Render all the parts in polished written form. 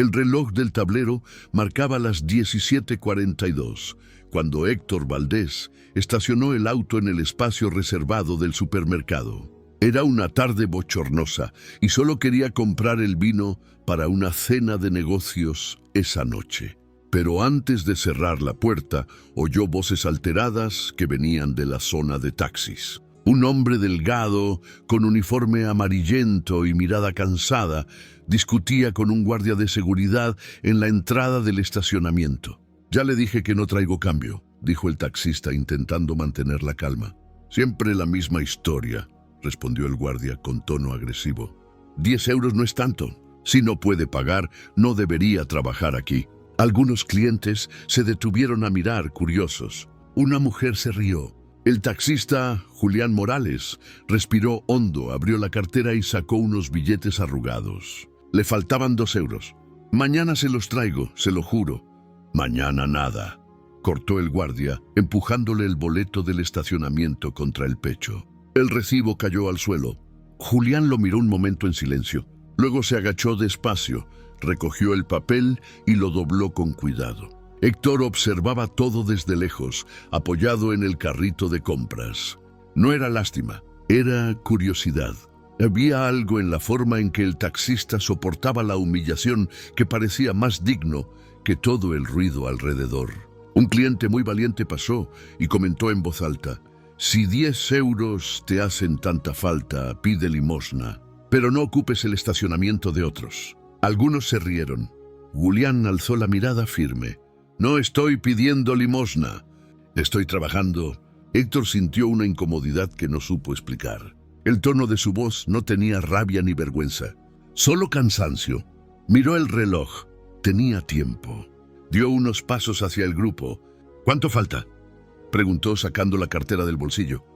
El reloj del tablero marcaba las 17:42, cuando Héctor Valdés estacionó el auto en el espacio reservado del supermercado. Era una tarde bochornosa y solo quería comprar el vino para una cena de negocios esa noche. Pero antes de cerrar la puerta, oyó voces alteradas que venían de la zona de taxis. Un hombre delgado, con uniforme amarillento y mirada cansada, discutía con un guardia de seguridad en la entrada del estacionamiento. «Ya le dije que no traigo cambio», dijo el taxista intentando mantener la calma. «Siempre la misma historia», respondió el guardia con tono agresivo. «10 € no es tanto. Si no puede pagar, no debería trabajar aquí». Algunos clientes se detuvieron a mirar, curiosos. Una mujer se rió. El taxista, Julián Morales, respiró hondo, abrió la cartera y sacó unos billetes arrugados. Le faltaban 2 €. «Mañana se los traigo, se lo juro». «Mañana nada», cortó el guardia, empujándole el boleto del estacionamiento contra el pecho. El recibo cayó al suelo. Julián lo miró un momento en silencio. Luego se agachó despacio, recogió el papel y lo dobló con cuidado. Héctor observaba todo desde lejos, apoyado en el carrito de compras. No era lástima, era curiosidad. Había algo en la forma en que el taxista soportaba la humillación que parecía más digno que todo el ruido alrededor. Un cliente muy valiente pasó y comentó en voz alta: «Si 10 € te hacen tanta falta, pide limosna, pero no ocupes el estacionamiento de otros». Algunos se rieron. Julián alzó la mirada firme. «No estoy pidiendo limosna. Estoy trabajando». Héctor sintió una incomodidad que no supo explicar. El tono de su voz no tenía rabia ni vergüenza, solo cansancio. Miró el reloj. Tenía tiempo. Dio unos pasos hacia el grupo. «¿Cuánto falta?», preguntó sacando la cartera del bolsillo.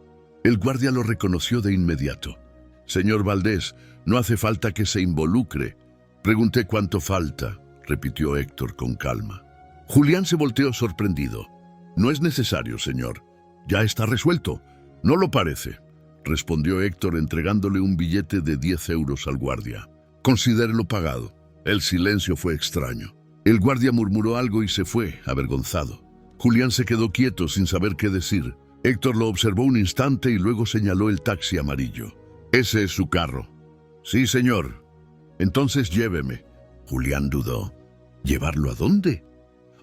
El guardia lo reconoció de inmediato. «Señor Valdés, no hace falta que se involucre». «Pregunté cuánto falta», repitió Héctor con calma. Julián se volteó sorprendido. «No es necesario, señor. Ya está resuelto». «No lo parece», respondió Héctor entregándole un billete de 10 € al guardia. «Considérelo pagado». El silencio fue extraño. El guardia murmuró algo y se fue, avergonzado. Julián se quedó quieto sin saber qué decir. Héctor lo observó un instante y luego señaló el taxi amarillo. «Ese es su carro». «Sí, señor». «Entonces lléveme». Julián dudó. «¿Llevarlo a dónde?»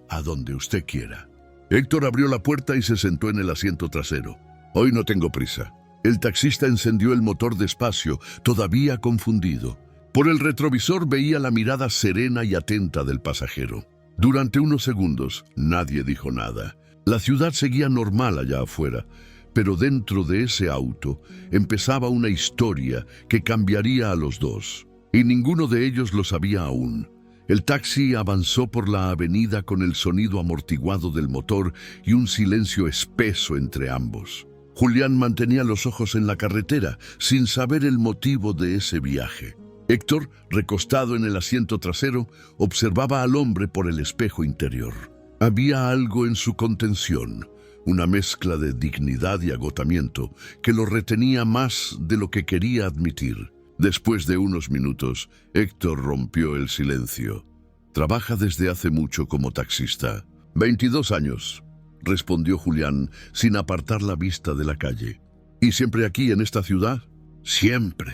«A donde usted quiera». Héctor abrió la puerta y se sentó en el asiento trasero. «Hoy no tengo prisa». El taxista encendió el motor despacio, todavía confundido. Por el retrovisor veía la mirada serena y atenta del pasajero. Durante unos segundos, nadie dijo nada. La ciudad seguía normal allá afuera, pero dentro de ese auto empezaba una historia que cambiaría a los dos. Y ninguno de ellos lo sabía aún. El taxi avanzó por la avenida con el sonido amortiguado del motor y un silencio espeso entre ambos. Julián mantenía los ojos en la carretera, sin saber el motivo de ese viaje. Héctor, recostado en el asiento trasero, observaba al hombre por el espejo interior. Había algo en su contención, una mezcla de dignidad y agotamiento que lo retenía más de lo que quería admitir. Después de unos minutos, Héctor rompió el silencio. «¿Trabaja desde hace mucho como taxista?» «22 años», respondió Julián, sin apartar la vista de la calle. «¿Y siempre aquí en esta ciudad?» «Siempre.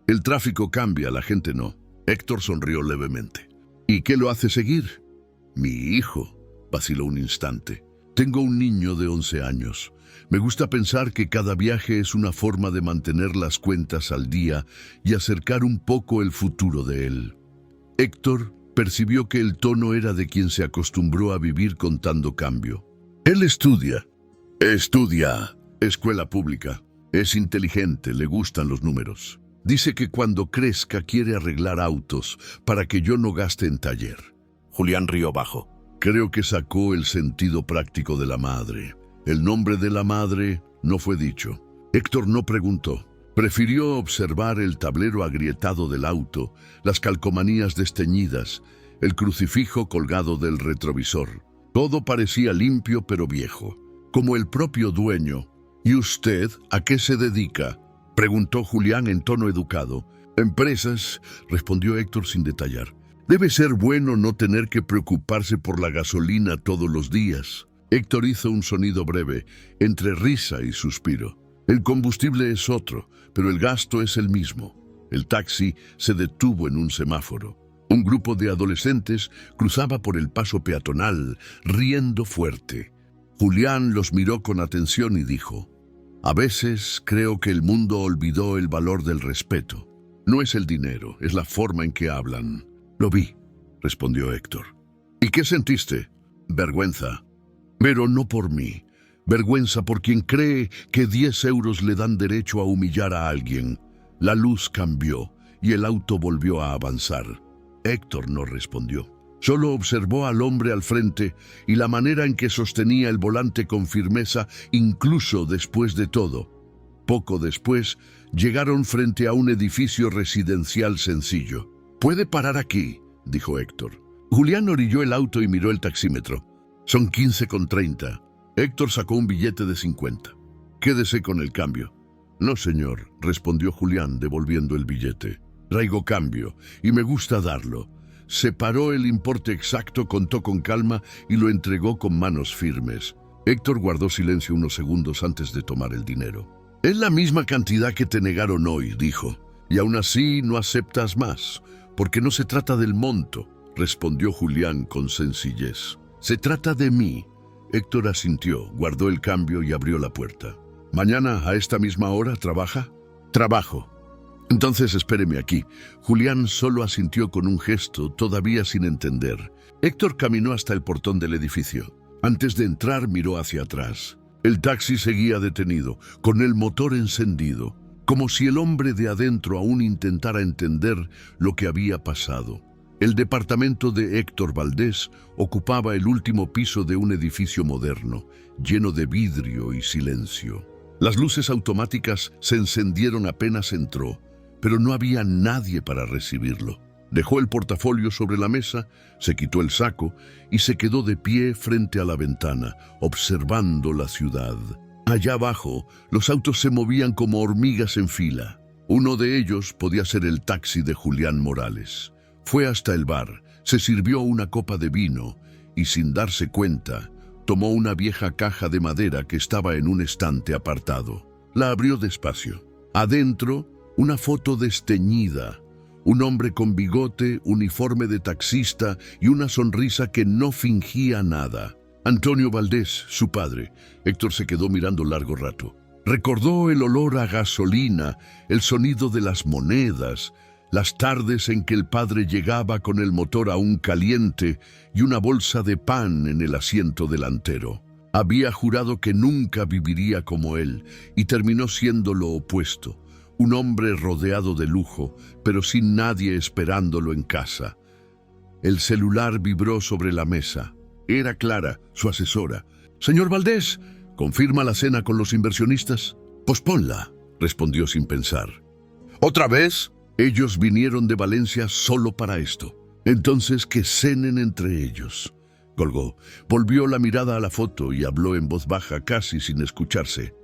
El tráfico cambia, la gente no». Héctor sonrió levemente. «¿Y qué lo hace seguir?» «Mi hijo», vaciló un instante. «Tengo un niño de 11 años. Me gusta pensar que cada viaje es una forma de mantener las cuentas al día y acercar un poco el futuro de él». Héctor percibió que el tono era de quien se acostumbró a vivir contando cambio. «Él estudia». «Estudia. Escuela pública. Es inteligente, le gustan los números. Dice que cuando crezca quiere arreglar autos para que yo no gaste en taller». Julián rió bajo. Creo que sacó el sentido práctico de la madre. El nombre de la madre no fue dicho. Héctor no preguntó. Prefirió observar el tablero agrietado del auto, las calcomanías desteñidas, el crucifijo colgado del retrovisor. Todo parecía limpio pero viejo, como el propio dueño. «¿Y usted a qué se dedica?», preguntó Julián en tono educado. «Empresas», respondió Héctor sin detallar. Debe ser bueno no tener que preocuparse por la gasolina todos los días. Héctor hizo un sonido breve, entre risa y suspiro. El combustible es otro, pero el gasto es el mismo. El taxi se detuvo en un semáforo. Un grupo de adolescentes cruzaba por el paso peatonal, riendo fuerte. Julián los miró con atención y dijo: «A veces creo que el mundo olvidó el valor del respeto. No es el dinero, es la forma en que hablan». «Lo vi», respondió Héctor. «¿Y qué sentiste?» «Vergüenza. Pero no por mí. Vergüenza por quien cree que 10 euros le dan derecho a humillar a alguien». La luz cambió y el auto volvió a avanzar. Héctor no respondió. Solo observó al hombre al frente y la manera en que sostenía el volante con firmeza, incluso después de todo. Poco después, llegaron frente a un edificio residencial sencillo. «Puede parar aquí», dijo Héctor. Julián orilló el auto y miró el taxímetro. «Son 15,30. Héctor sacó un billete de 50. «Quédese con el cambio». «No, señor», respondió Julián, devolviendo el billete. «Traigo cambio, y me gusta darlo». Separó el importe exacto, contó con calma y lo entregó con manos firmes. Héctor guardó silencio unos segundos antes de tomar el dinero. «Es la misma cantidad que te negaron hoy», dijo. «Y aún así no aceptas más, porque no se trata del monto», respondió Julián con sencillez. «Se trata de mí». Héctor asintió, guardó el cambio y abrió la puerta. «¿Mañana a esta misma hora trabaja?» «Trabajo». «Entonces espéreme aquí». Julián solo asintió con un gesto, todavía sin entender. Héctor caminó hasta el portón del edificio. Antes de entrar miró hacia atrás. El taxi seguía detenido, con el motor encendido, como si el hombre de adentro aún intentara entender lo que había pasado. El departamento de Héctor Valdés ocupaba el último piso de un edificio moderno, lleno de vidrio y silencio. Las luces automáticas se encendieron apenas entró, pero no había nadie para recibirlo. Dejó el portafolio sobre la mesa, se quitó el saco y se quedó de pie frente a la ventana, observando la ciudad. Allá abajo, los autos se movían como hormigas en fila. Uno de ellos podía ser el taxi de Julián Morales. Fue hasta el bar, se sirvió una copa de vino y, sin darse cuenta, tomó una vieja caja de madera que estaba en un estante apartado. La abrió despacio. Adentro, una foto desteñida. Un hombre con bigote, uniforme de taxista y una sonrisa que no fingía nada. Antonio Valdés, su padre. Héctor se quedó mirando largo rato. Recordó el olor a gasolina, el sonido de las monedas, las tardes en que el padre llegaba con el motor aún caliente y una bolsa de pan en el asiento delantero. Había jurado que nunca viviría como él y terminó siendo lo opuesto. Un hombre rodeado de lujo, pero sin nadie esperándolo en casa. El celular vibró sobre la mesa. Era Clara, su asesora. «Señor Valdés, ¿confirma la cena con los inversionistas?» «Posponla», respondió sin pensar. «¿Otra vez?» «Ellos vinieron de Valencia solo para esto. Entonces que cenen entre ellos». Colgó, volvió la mirada a la foto y habló en voz baja, casi sin escucharse.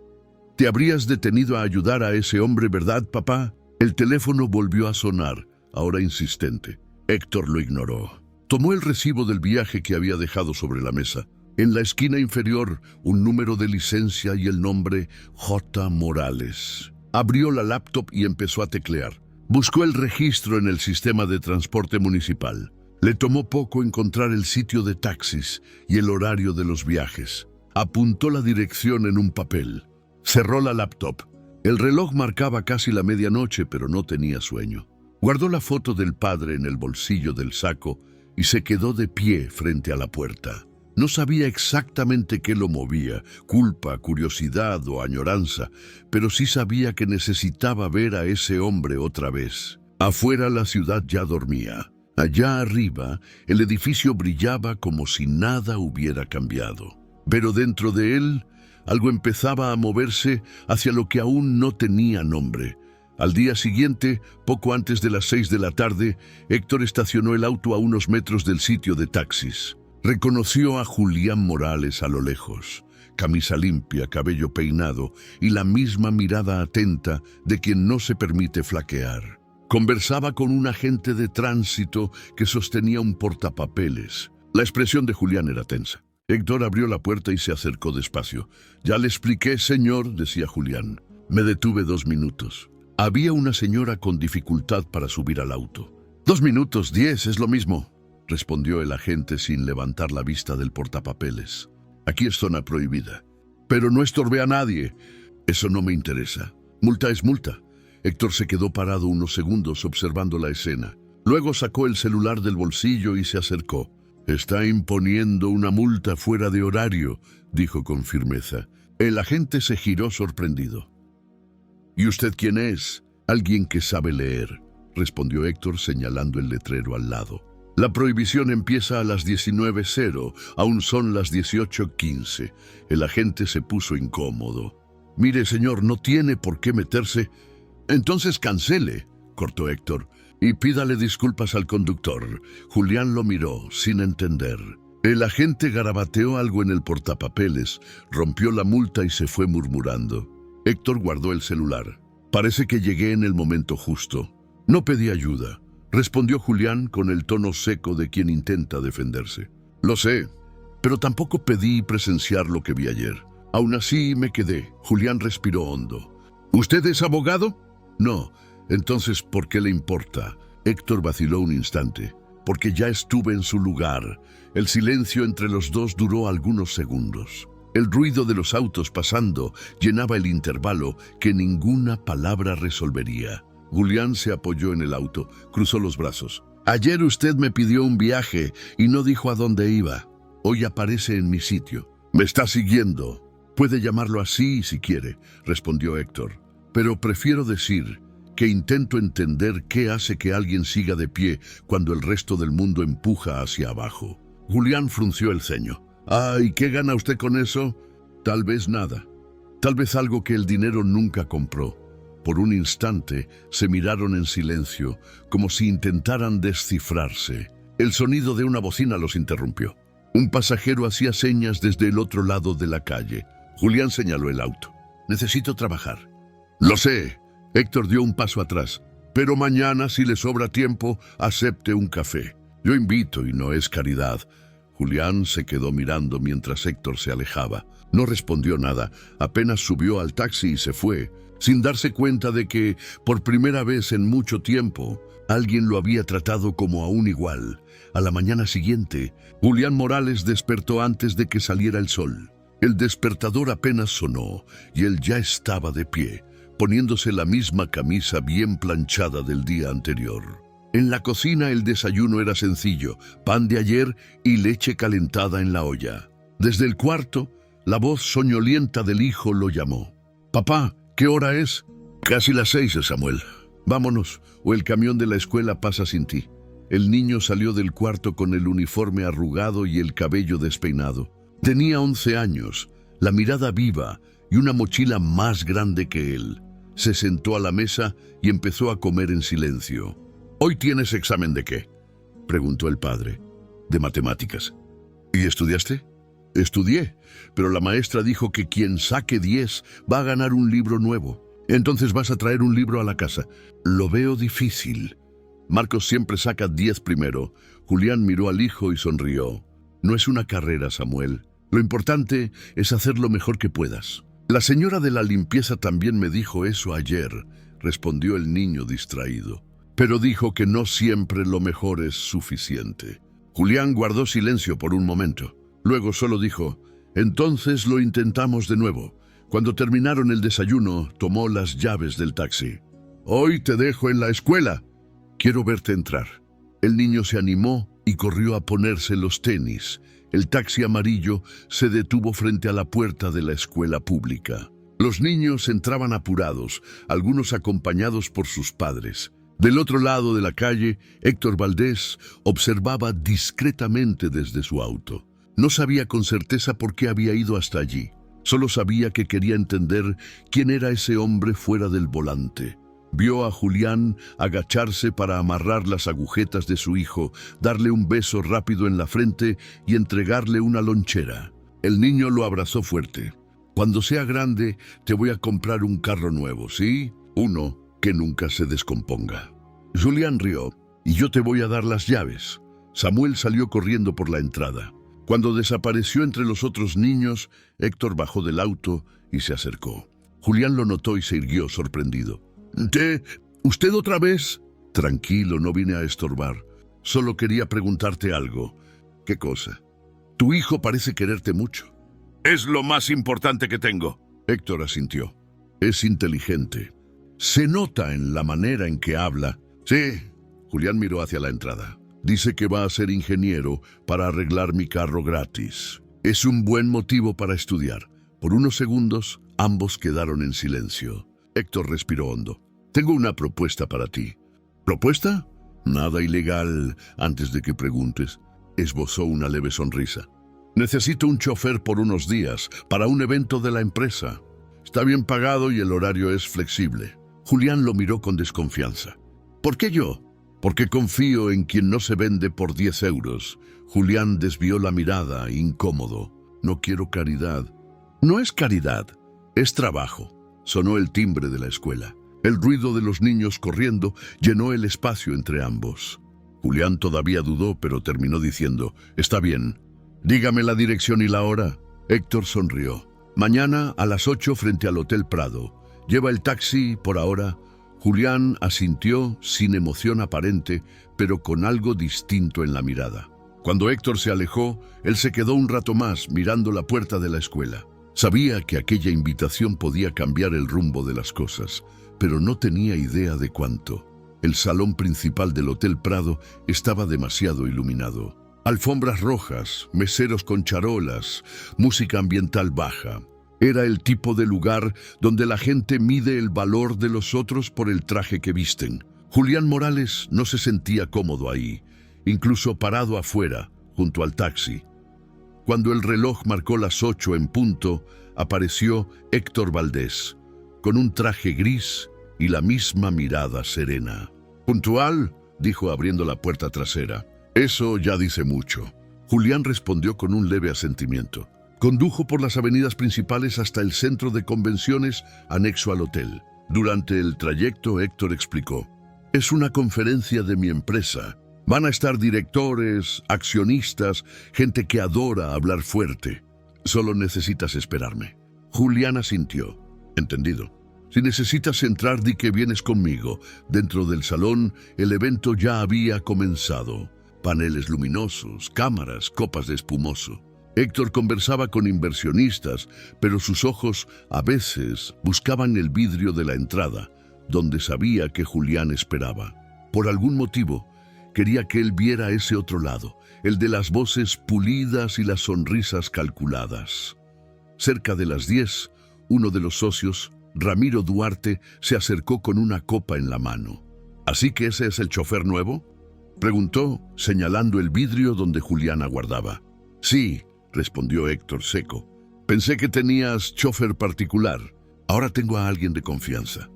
«Te habrías detenido a ayudar a ese hombre, ¿verdad, papá?» El teléfono volvió a sonar, ahora insistente. Héctor lo ignoró. Tomó el recibo del viaje que había dejado sobre la mesa. En la esquina inferior, un número de licencia y el nombre J. Morales. Abrió la laptop y empezó a teclear. Buscó el registro en el sistema de transporte municipal. Le tomó poco encontrar el sitio de taxis y el horario de los viajes. Apuntó la dirección en un papel. Cerró la laptop. El reloj marcaba casi la medianoche, pero no tenía sueño. Guardó la foto del padre en el bolsillo del saco y se quedó de pie frente a la puerta. No sabía exactamente qué lo movía, culpa, curiosidad o añoranza, pero sí sabía que necesitaba ver a ese hombre otra vez. Afuera la ciudad ya dormía. Allá arriba, el edificio brillaba como si nada hubiera cambiado. Pero dentro de él, algo empezaba a moverse hacia lo que aún no tenía nombre. Al día siguiente, poco antes de las 6 de la tarde, Héctor estacionó el auto a unos metros del sitio de taxis. Reconoció a Julián Morales a lo lejos, camisa limpia, cabello peinado y la misma mirada atenta de quien no se permite flaquear. Conversaba con un agente de tránsito que sostenía un portapapeles. La expresión de Julián era tensa. Héctor abrió la puerta y se acercó despacio. «Ya le expliqué, señor», decía Julián. Me detuve 2 minutos. Había una señora con dificultad para subir al auto. 2 minutos, 10, es lo mismo, respondió el agente sin levantar la vista del portapapeles. Aquí es zona prohibida. Pero no estorbé a nadie. Eso no me interesa. Multa es multa. Héctor se quedó parado unos segundos observando la escena. Luego sacó el celular del bolsillo y se acercó. «Está imponiendo una multa fuera de horario», dijo con firmeza. El agente se giró sorprendido. «¿Y usted quién es?» «Alguien que sabe leer», respondió Héctor señalando el letrero al lado. «La prohibición empieza a las 19:00, aún son las 18:15. El agente se puso incómodo. «Mire, señor, no tiene por qué meterse». «Entonces cancele», cortó Héctor, «y pídale disculpas al conductor». Julián lo miró, sin entender. El agente garabateó algo en el portapapeles, rompió la multa y se fue murmurando. Héctor guardó el celular. «Parece que llegué en el momento justo. No pedí ayuda», respondió Julián con el tono seco de quien intenta defenderse. «Lo sé, pero tampoco pedí presenciar lo que vi ayer. Aún así me quedé». Julián respiró hondo. «¿Usted es abogado?» «No. Entonces, ¿por qué le importa?» Héctor vaciló un instante. «Porque ya estuve en su lugar». El silencio entre los dos duró algunos segundos. El ruido de los autos pasando llenaba el intervalo que ninguna palabra resolvería. Julián se apoyó en el auto, cruzó los brazos. «Ayer usted me pidió un viaje y no dijo a dónde iba. Hoy aparece en mi sitio. Me está siguiendo». «Puede llamarlo así si quiere», respondió Héctor. «Pero prefiero decir que intento entender qué hace que alguien siga de pie cuando el resto del mundo empuja hacia abajo». Julián frunció el ceño. «¿Y qué gana usted con eso?» «Tal vez nada. Tal vez algo que el dinero nunca compró». Por un instante se miraron en silencio, como si intentaran descifrarse. El sonido de una bocina los interrumpió. Un pasajero hacía señas desde el otro lado de la calle. Julián señaló el auto. «Necesito trabajar». «Lo sé». Héctor dio un paso atrás. «Pero mañana, si le sobra tiempo, acepte un café. Yo invito y no es caridad». Julián se quedó mirando mientras Héctor se alejaba. No respondió nada, apenas subió al taxi y se fue, sin darse cuenta de que, por primera vez en mucho tiempo, alguien lo había tratado como a un igual. A la mañana siguiente, Julián Morales despertó antes de que saliera el sol. El despertador apenas sonó y él ya estaba de pie, poniéndose la misma camisa bien planchada del día anterior. En la cocina el desayuno era sencillo, pan de ayer y leche calentada en la olla. Desde el cuarto, la voz soñolienta del hijo lo llamó. «Papá, ¿qué hora es?» «Casi las 6, Samuel. Vámonos, o el camión de la escuela pasa sin ti». El niño salió del cuarto con el uniforme arrugado y el cabello despeinado. Tenía 11 años, la mirada viva y una mochila más grande que él. Se sentó a la mesa y empezó a comer en silencio. «¿Hoy tienes examen de qué?», preguntó el padre. «De matemáticas». «¿Y estudiaste?» «Estudié, pero la maestra dijo que quien saque 10 va a ganar un libro nuevo. Entonces vas a traer un libro a la casa». «Lo veo difícil». «Marcos siempre saca 10 primero». Julián miró al hijo y sonrió. «No es una carrera, Samuel. Lo importante es hacer lo mejor que puedas». «La señora de la limpieza también me dijo eso ayer», respondió el niño distraído. «Pero dijo que no siempre lo mejor es suficiente». Julián guardó silencio por un momento. Luego solo dijo: «Entonces lo intentamos de nuevo». Cuando terminaron el desayuno, tomó las llaves del taxi. «Hoy te dejo en la escuela. Quiero verte entrar». El niño se animó y corrió a ponerse los tenis. El taxi amarillo se detuvo frente a la puerta de la escuela pública. Los niños entraban apurados, algunos acompañados por sus padres. Del otro lado de la calle, Héctor Valdés observaba discretamente desde su auto. No sabía con certeza por qué había ido hasta allí. Solo sabía que quería entender quién era ese hombre fuera del volante. Vio a Julián agacharse para amarrar las agujetas de su hijo, darle un beso rápido en la frente y entregarle una lonchera. El niño lo abrazó fuerte. «Cuando sea grande, te voy a comprar un carro nuevo, ¿sí? Uno que nunca se descomponga». Julián rió. «Y yo te voy a dar las llaves». Samuel salió corriendo por la entrada. Cuando desapareció entre los otros niños, Héctor bajó del auto y se acercó. Julián lo notó y se irguió sorprendido. ¿Usted otra vez? Tranquilo, no vine a estorbar. Solo quería preguntarte algo. ¿Qué cosa? Tu hijo parece quererte mucho. Es lo más importante que tengo. Héctor asintió. Es inteligente. Se nota en la manera en que habla. Sí. Julián miró hacia la entrada. Dice que va a ser ingeniero para arreglar mi carro gratis. Es un buen motivo para estudiar. Por unos segundos, ambos quedaron en silencio. Héctor respiró hondo. Tengo una propuesta para ti. ¿Propuesta? Nada ilegal, antes de que preguntes. Esbozó una leve sonrisa. Necesito un chofer por unos días para un evento de la empresa. Está bien pagado y el horario es flexible. Julián lo miró con desconfianza. ¿Por qué yo? Porque confío en quien no se vende por 10 euros. Julián desvió la mirada, incómodo. No quiero caridad. No es caridad, es trabajo. Sonó el timbre de la escuela. El ruido de los niños corriendo llenó el espacio entre ambos. Julián todavía dudó, pero terminó diciendo, «Está bien. Dígame la dirección y la hora». Héctor sonrió. «Mañana a las 8 frente al Hotel Prado. Lleva el taxi por ahora». Julián asintió sin emoción aparente, pero con algo distinto en la mirada. Cuando Héctor se alejó, él se quedó un rato más mirando la puerta de la escuela. Sabía que aquella invitación podía cambiar el rumbo de las cosas, pero no tenía idea de cuánto. El salón principal del Hotel Prado estaba demasiado iluminado. Alfombras rojas, meseros con charolas, música ambiental baja. Era el tipo de lugar donde la gente mide el valor de los otros por el traje que visten. Julián Morales no se sentía cómodo ahí, incluso parado afuera, junto al taxi. Cuando el reloj marcó las 8 en punto, apareció Héctor Valdés, con un traje gris y la misma mirada serena. «¿Puntual?», dijo abriendo la puerta trasera. «Eso ya dice mucho». Julián respondió con un leve asentimiento. Condujo por las avenidas principales hasta el centro de convenciones anexo al hotel. Durante el trayecto, Héctor explicó: «Es una conferencia de mi empresa. Van a estar directores, accionistas, gente que adora hablar fuerte. Solo necesitas esperarme». Julián asintió. «Entendido. Si necesitas entrar, di que vienes conmigo». Dentro del salón, el evento ya había comenzado. Paneles luminosos, cámaras, copas de espumoso. Héctor conversaba con inversionistas, pero sus ojos a veces buscaban el vidrio de la entrada, donde sabía que Julián esperaba. Por algún motivo, quería que él viera ese otro lado, el de las voces pulidas y las sonrisas calculadas. Cerca de las 10, uno de los socios, Ramiro Duarte, se acercó con una copa en la mano. «¿Así que ese es el chofer nuevo?», preguntó, señalando el vidrio donde Julián aguardaba. «Sí», respondió Héctor seco. «Pensé que tenías chofer particular. Ahora tengo a alguien de confianza».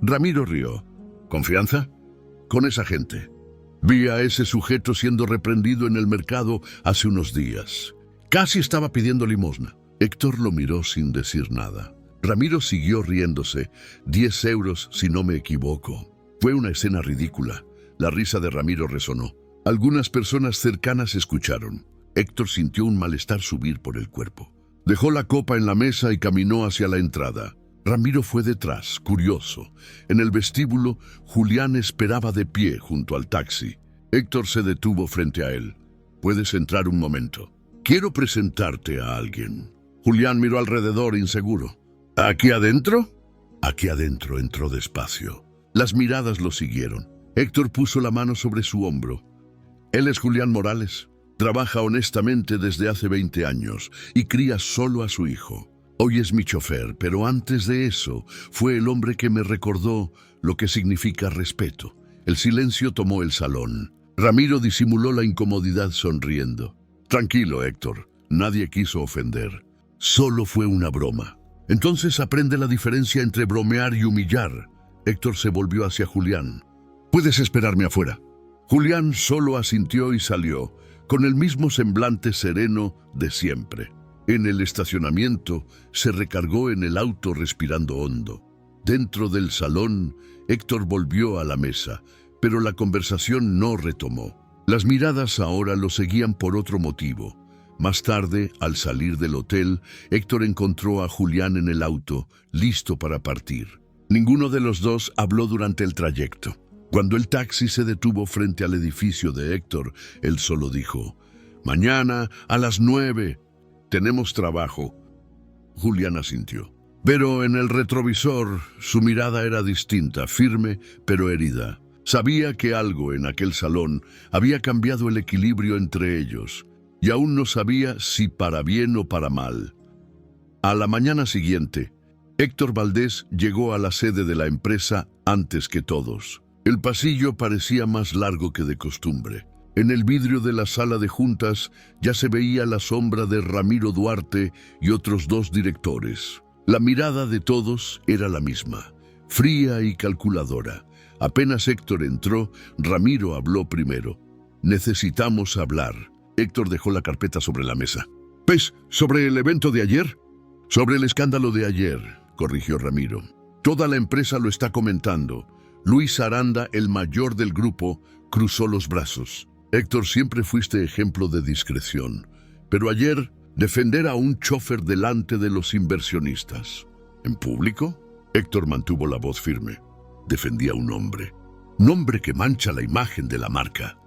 Ramiro rió. «¿Confianza?». «Con esa gente. Vi a ese sujeto siendo reprendido en el mercado hace unos días. Casi estaba pidiendo limosna». Héctor lo miró sin decir nada. Ramiro siguió riéndose. 10 euros, si no me equivoco. Fue una escena ridícula. La risa de Ramiro resonó. Algunas personas cercanas escucharon. Héctor sintió un malestar subir por el cuerpo. Dejó la copa en la mesa y caminó hacia la entrada. Ramiro fue detrás, curioso. En el vestíbulo, Julián esperaba de pie junto al taxi. Héctor se detuvo frente a él. «Puedes entrar un momento. Quiero presentarte a alguien». Julián miró alrededor inseguro. «¿Aquí adentro?». Aquí adentro entró despacio. Las miradas lo siguieron. Héctor puso la mano sobre su hombro. «Él es Julián Morales. Trabaja honestamente desde hace 20 años y cría solo a su hijo. Hoy es mi chofer, pero antes de eso fue el hombre que me recordó lo que significa respeto». El silencio tomó el salón. Ramiro disimuló la incomodidad sonriendo. «Tranquilo, Héctor. Nadie quiso ofender. Solo fue una broma». «Entonces aprende la diferencia entre bromear y humillar». Héctor se volvió hacia Julián. «Puedes esperarme afuera». Julián solo asintió y salió, con el mismo semblante sereno de siempre. En el estacionamiento, se recargó en el auto respirando hondo. Dentro del salón, Héctor volvió a la mesa, pero la conversación no retomó. Las miradas ahora lo seguían por otro motivo. Más tarde, al salir del hotel, Héctor encontró a Julián en el auto, listo para partir. Ninguno de los dos habló durante el trayecto. Cuando el taxi se detuvo frente al edificio de Héctor, él solo dijo: «Mañana a las 9, tenemos trabajo». Julián asintió. Pero en el retrovisor, su mirada era distinta, firme pero herida. Sabía que algo en aquel salón había cambiado el equilibrio entre ellos, y aún no sabía si para bien o para mal. A la mañana siguiente, Héctor Valdés llegó a la sede de la empresa antes que todos. El pasillo parecía más largo que de costumbre. En el vidrio de la sala de juntas ya se veía la sombra de Ramiro Duarte y otros 2 directores. La mirada de todos era la misma, fría y calculadora. Apenas Héctor entró, Ramiro habló primero. «Necesitamos hablar». Héctor dejó la carpeta sobre la mesa. «¿Pues sobre el evento de ayer?» «Sobre el escándalo de ayer», corrigió Ramiro. «Toda la empresa lo está comentando». Luis Aranda, el mayor del grupo, cruzó los brazos. «Héctor, siempre fuiste ejemplo de discreción, pero ayer defender a un chofer delante de los inversionistas». ¿En público? Héctor mantuvo la voz firme. «Defendía a un hombre. Nombre que mancha la imagen de la marca»,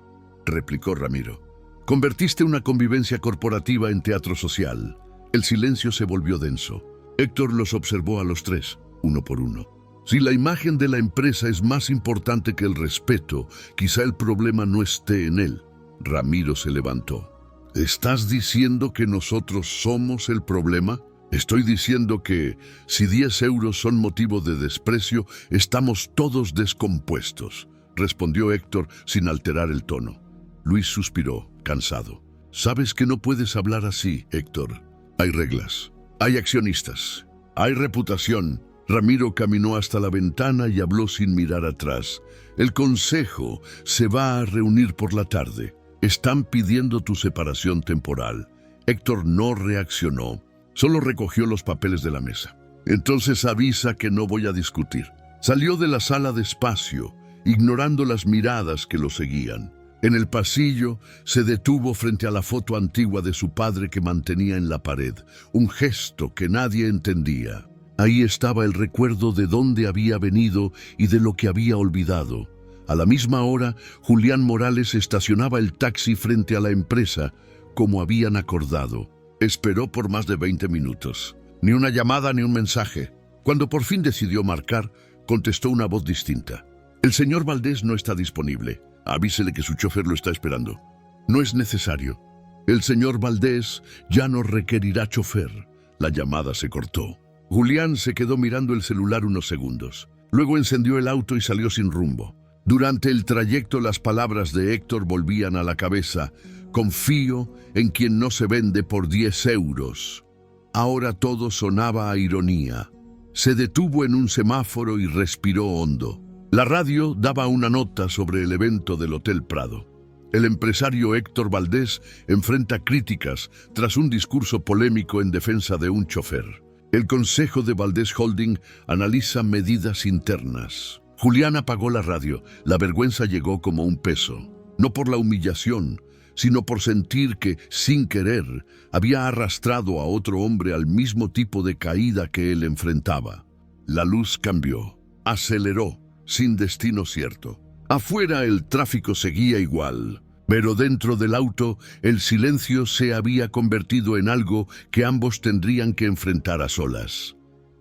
replicó Ramiro. «Convertiste una convivencia corporativa en teatro social». El silencio se volvió denso. Héctor los observó a los 3, uno por uno. «Si la imagen de la empresa es más importante que el respeto, quizá el problema no esté en él». Ramiro se levantó. «¿Estás diciendo que nosotros somos el problema?» «Estoy diciendo que, si 10 euros son motivo de desprecio, estamos todos descompuestos», respondió Héctor sin alterar el tono. Luis suspiró, cansado. «Sabes que no puedes hablar así, Héctor. Hay reglas, hay accionistas, hay reputación». Ramiro caminó hasta la ventana y habló sin mirar atrás. «El consejo se va a reunir por la tarde. Están pidiendo tu separación temporal». Héctor no reaccionó, solo recogió los papeles de la mesa. «Entonces avisa que no voy a discutir». Salió de la sala despacio, ignorando las miradas que lo seguían. En el pasillo se detuvo frente a la foto antigua de su padre que mantenía en la pared, un gesto que nadie entendía. Ahí estaba el recuerdo de dónde había venido y de lo que había olvidado. A la misma hora, Julián Morales estacionaba el taxi frente a la empresa, como habían acordado. Esperó por más de 20 minutos. Ni una llamada ni un mensaje. Cuando por fin decidió marcar, contestó una voz distinta. «El señor Valdés no está disponible. Avísele que su chofer lo está esperando». «No es necesario. El señor Valdés ya no requerirá chofer». La llamada se cortó. Julián se quedó mirando el celular unos segundos. Luego encendió el auto y salió sin rumbo. Durante el trayecto las palabras de Héctor volvían a la cabeza. «Confío en quien no se vende por 10 euros». Ahora todo sonaba a ironía. Se detuvo en un semáforo y respiró hondo. La radio daba una nota sobre el evento del Hotel Prado. El empresario Héctor Valdés enfrenta críticas tras un discurso polémico en defensa de un chofer. El Consejo de Valdés Holding analiza medidas internas. Julián apagó la radio. La vergüenza llegó como un peso. No por la humillación, sino por sentir que, sin querer, había arrastrado a otro hombre al mismo tipo de caída que él enfrentaba. La luz cambió. Aceleró, sin destino cierto. Afuera el tráfico seguía igual. Pero dentro del auto, el silencio se había convertido en algo que ambos tendrían que enfrentar a solas.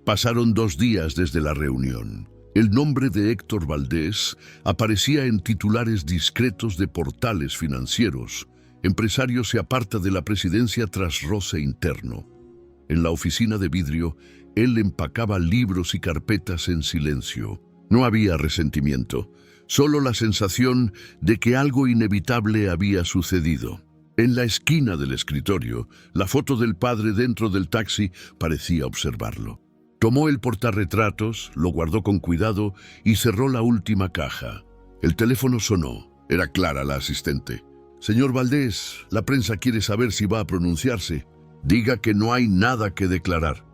Pasaron 2 días desde la reunión. El nombre de Héctor Valdés aparecía en titulares discretos de portales financieros. Empresario se aparta de la presidencia tras roce interno. En la oficina de vidrio, él empacaba libros y carpetas en silencio. No había resentimiento. Solo la sensación de que algo inevitable había sucedido. En la esquina del escritorio, la foto del padre dentro del taxi parecía observarlo. Tomó el portarretratos, lo guardó con cuidado y cerró la última caja. El teléfono sonó. Era Clara, la asistente. «Señor Valdés, la prensa quiere saber si va a pronunciarse. Diga que no hay nada que declarar».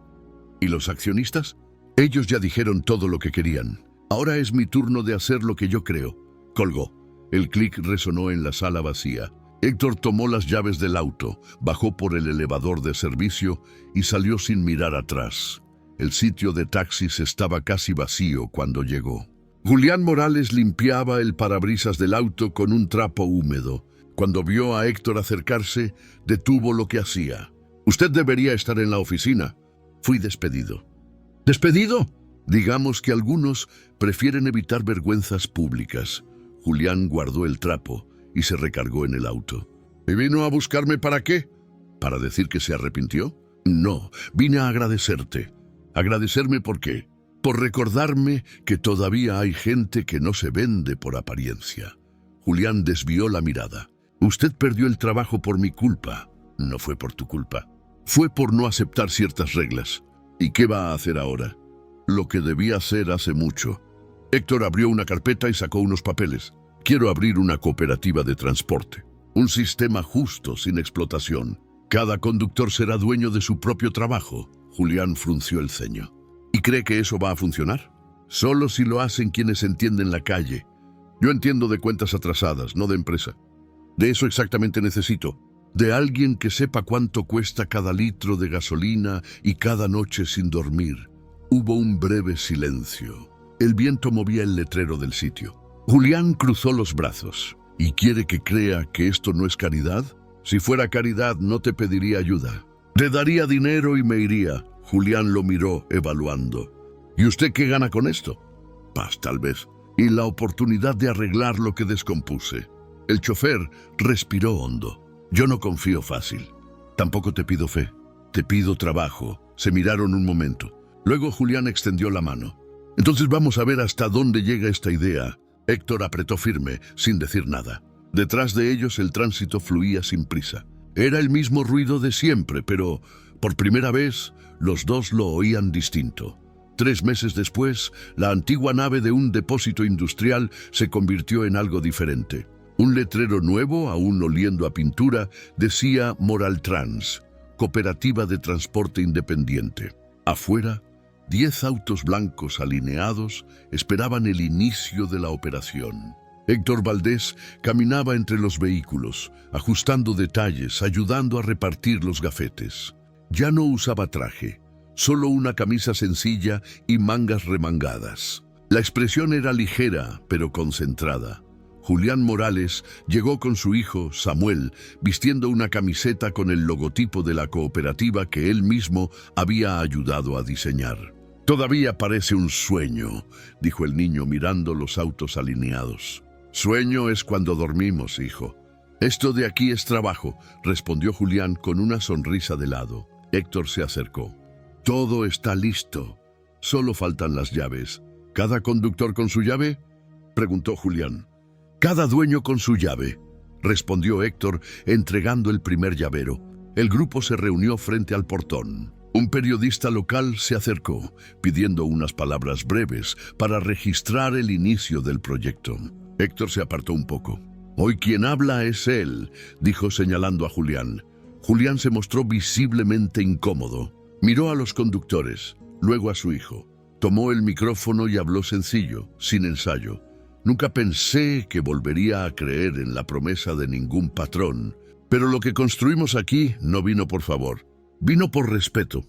«¿Y los accionistas?» «Ellos ya dijeron todo lo que querían. Ahora es mi turno de hacer lo que yo creo. Colgó. El clic resonó en la sala vacía. Héctor tomó las llaves del auto, bajó por el elevador de servicio y salió sin mirar atrás. El sitio de taxis estaba casi vacío cuando llegó. Julián Morales limpiaba el parabrisas del auto con un trapo húmedo. Cuando vio a Héctor acercarse, detuvo lo que hacía. «Usted debería estar en la oficina». «Fui despedido». «¿Despedido?» Digamos que algunos prefieren evitar vergüenzas públicas. Julián guardó el trapo y se recargó en el auto. ¿Y vino a buscarme para qué? ¿Para decir que se arrepintió? No, vine a agradecerte. ¿Agradecerme por qué? Por recordarme que todavía hay gente que no se vende por apariencia. Julián desvió la mirada. Usted perdió el trabajo por mi culpa. No fue por tu culpa. Fue por no aceptar ciertas reglas. ¿Y qué va a hacer ahora? Lo que debía hacer hace mucho. Héctor abrió una carpeta y sacó unos papeles. Quiero abrir una cooperativa de transporte. Un sistema justo, sin explotación. Cada conductor será dueño de su propio trabajo. Julián frunció el ceño. ¿Y cree que eso va a funcionar? Solo si lo hacen quienes entienden la calle. Yo entiendo de cuentas atrasadas, no de empresa. De eso exactamente necesito. De alguien que sepa cuánto cuesta cada litro de gasolina y cada noche sin dormir. Hubo un breve silencio. El viento movía el letrero del sitio. Julián cruzó los brazos. ¿Y quiere que crea que esto no es caridad? Si fuera caridad, no te pediría ayuda. Te daría dinero y me iría. Julián lo miró, evaluando. ¿Y usted qué gana con esto? Paz, tal vez. Y la oportunidad de arreglar lo que descompuse. El chofer respiró hondo. Yo no confío fácil. Tampoco te pido fe. Te pido trabajo. Se miraron un momento. Luego Julián extendió la mano. Entonces vamos a ver hasta dónde llega esta idea. Héctor apretó firme, sin decir nada. Detrás de ellos el tránsito fluía sin prisa. Era el mismo ruido de siempre, pero por primera vez los dos lo oían distinto. 3 meses después, la antigua nave de un depósito industrial se convirtió en algo diferente. Un letrero nuevo, aún oliendo a pintura, decía Moraltrans, Cooperativa de Transporte Independiente. Afuera, 10 autos blancos alineados esperaban el inicio de la operación. Héctor Valdés caminaba entre los vehículos, ajustando detalles, ayudando a repartir los gafetes. Ya no usaba traje, solo una camisa sencilla y mangas remangadas. La expresión era ligera, pero concentrada. Julián Morales llegó con su hijo, Samuel, vistiendo una camiseta con el logotipo de la cooperativa que él mismo había ayudado a diseñar. «Todavía parece un sueño», dijo el niño mirando los autos alineados. «Sueño es cuando dormimos, hijo». «Esto de aquí es trabajo», respondió Julián con una sonrisa de lado. Héctor se acercó. «Todo está listo. Solo faltan las llaves». «¿Cada conductor con su llave?», preguntó Julián. «Cada dueño con su llave», respondió Héctor, entregando el primer llavero. El grupo se reunió frente al portón. Un periodista local se acercó, pidiendo unas palabras breves para registrar el inicio del proyecto. Héctor se apartó un poco. «Hoy quien habla es él», dijo señalando a Julián. Julián se mostró visiblemente incómodo. Miró a los conductores, luego a su hijo. Tomó el micrófono y habló sencillo, sin ensayo. «Nunca pensé que volvería a creer en la promesa de ningún patrón, pero lo que construimos aquí no vino por favor, vino por respeto.